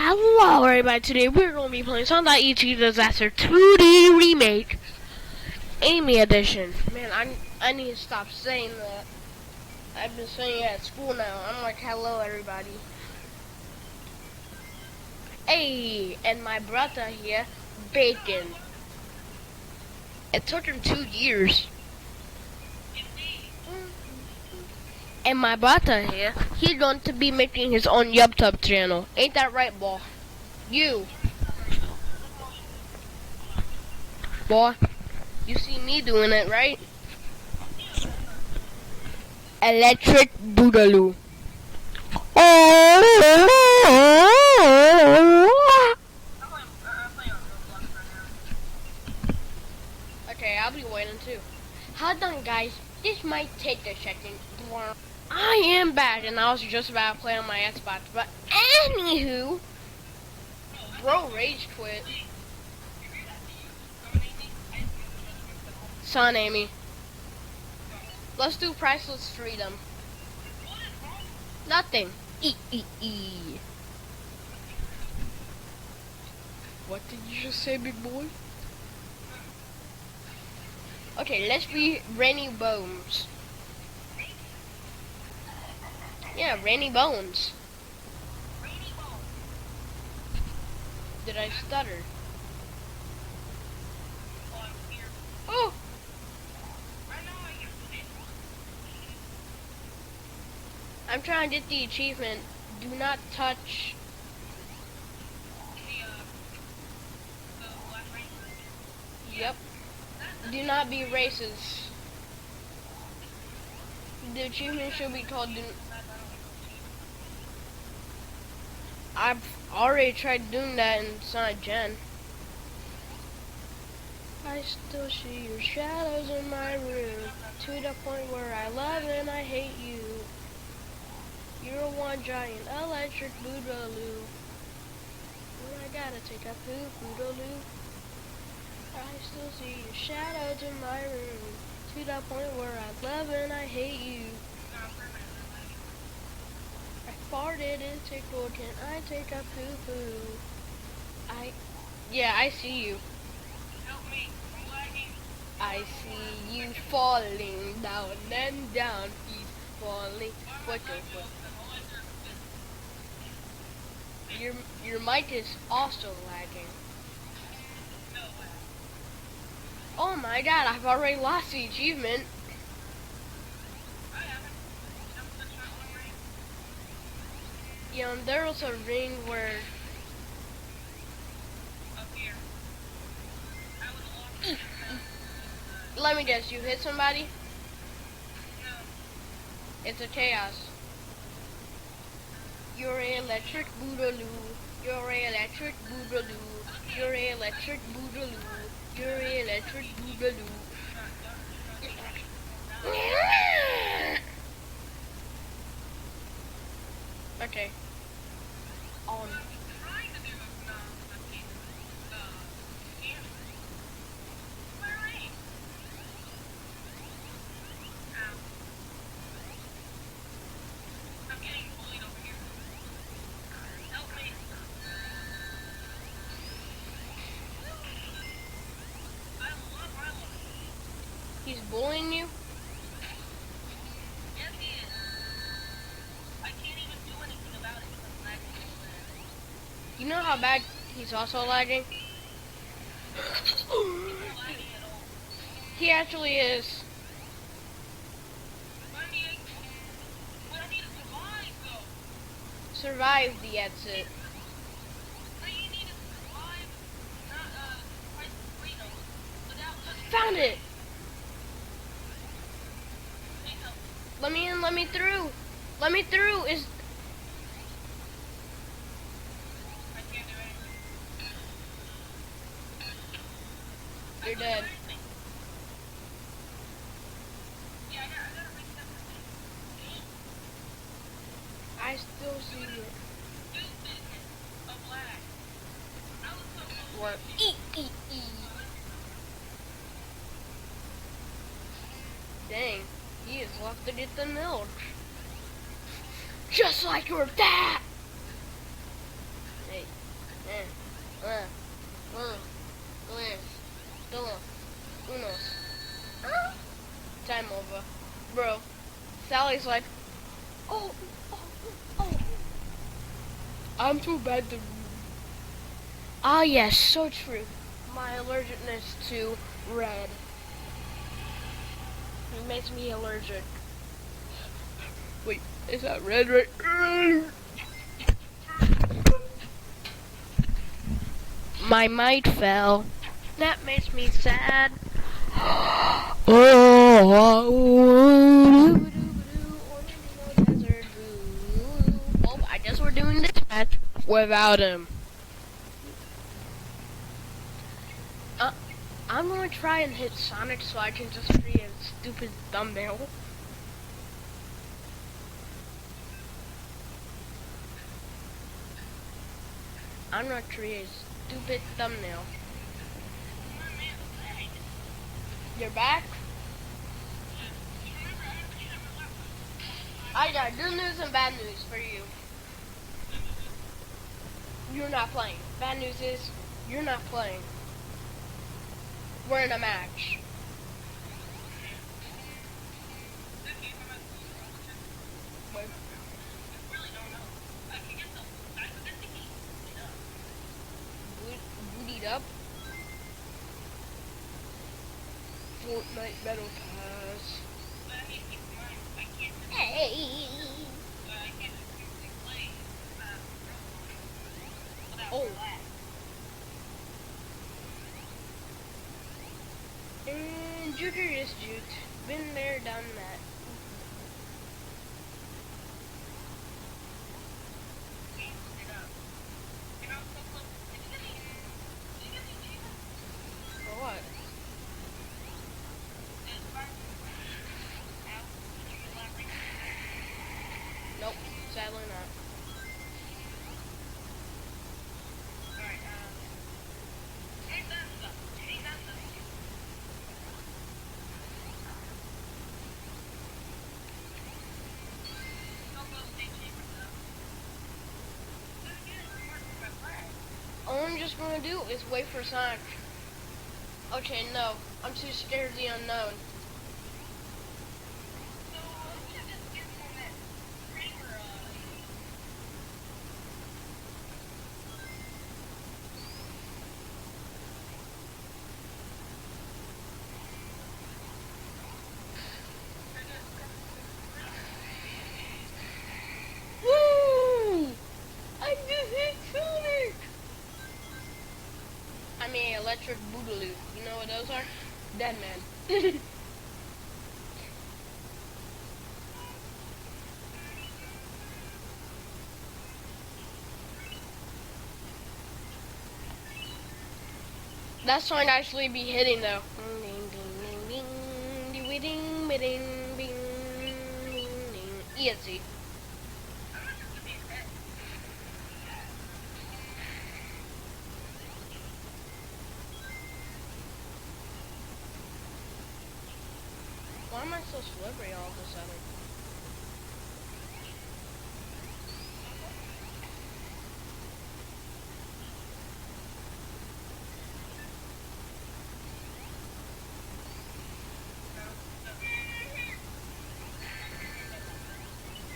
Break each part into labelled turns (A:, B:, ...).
A: Hello everybody, today we're going to be playing Sonic.exe Disaster 2D Remake Amy Edition. Man, I need to stop saying that. I've been saying it at school now. I'm like, hello everybody. Hey, and my brother here, Bacon. It took him 2 years. And my brother here, he's going to be making his own YouTube channel. Ain't that right, boy? You. Boy, you see me doing it, right? Electric Boogaloo. Okay, I'll be waiting too. Hold on, guys. This might take a second. I am back, and I was just about to play on my Xbox. But anywho, bro, rage quit. Son, Amy. Let's do Priceless Freedom. Nothing. What did you just say, big boy? Okay, let's be Rainy Bones. Yeah, Rainy Bones. Did I stutter? Oh! I'm trying to get the achievement. Do not touch. Yep. Do not be racist. The achievement should be called. I've already tried doing that in Sonic Gen. I still see your shadows in my room, to the point where I love and I hate you. You're one giant electric boogaloo. When I gotta take a poop, boogaloo. I still see your shadows in my room, to the point where I love and I hate you. I farted and tickled, can I take a poo-poo? Yeah, I see you. Help me, I'm lagging. I see you falling down and down, he's falling. What the fuck? Your mic is also lagging. Oh my god, I've already lost the achievement. Yeah, and there was a ring where... Let me guess, you hit somebody? It's a chaos. You're an electric boogaloo. You're an electric boogaloo. You're an electric boogaloo. You're an electric boogaloo. Okay. On. He's bullying you? Yes, he is. I can't even do anything about it because I'm lagging so bad. You know how bad he's also lagging? He's not lagging at all. He actually is. But I need to survive, though. Survive the exit. You need to survive, not, Priceless Freedom, without... Found it! Let me in, let me through. Let me through. I can't do anything. You're dead. Yeah, I gotta reset the thing. I still see it. What? Dang. He is left to get the milk. Just like your dad! Hey. Sally's like, oh, oh, oh. I'm too bad to. Ah, yes, so true. My allergicness to red. It makes me allergic. Wait, is that red right? My mic fell. That makes me sad. Oh, I guess we're doing this match without him. I'm gonna try and hit Sonic so I can just create a stupid thumbnail. I'm gonna create a stupid thumbnail. You're back? I got good news and bad news for you. You're not playing. Bad news is, you're not playing. We're in a match. Bootied up. Fortnite Battle Pass. Hey! Oh. And Juker is juked. Been there, done that. For what? Nope, sadly not. All I'm just gonna do is wait for Sonic. Okay, no. I'm too scared of the unknown. Woo! I just hit Sonic! I mean, electric boogaloo. You know what those are? Dead man. That song actually be hitting though. Easy. Why am I so slippery all of a sudden?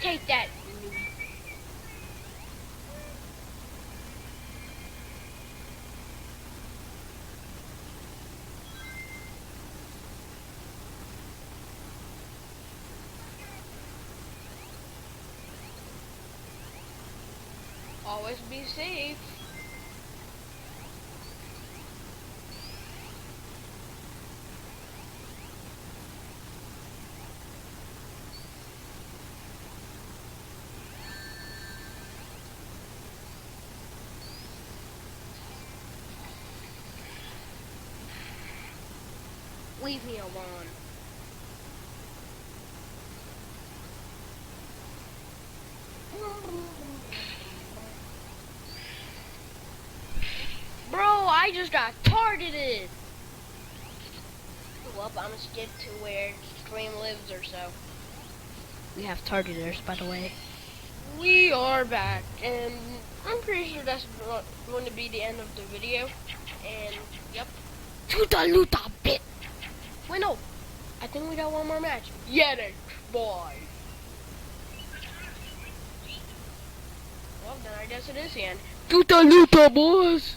A: Take that. Always be safe. Leave me alone. Bro, I just got targeted. Well, I'm gonna skip to where Scream lives or so. We have targeters, by the way. We are back, and I'm pretty sure that's going to be the end of the video. And, yep. Tuta luta bit! Wait, no. I think we got one more match. Yet, boy. I guess it is the end.
B: Tuta luta, boys!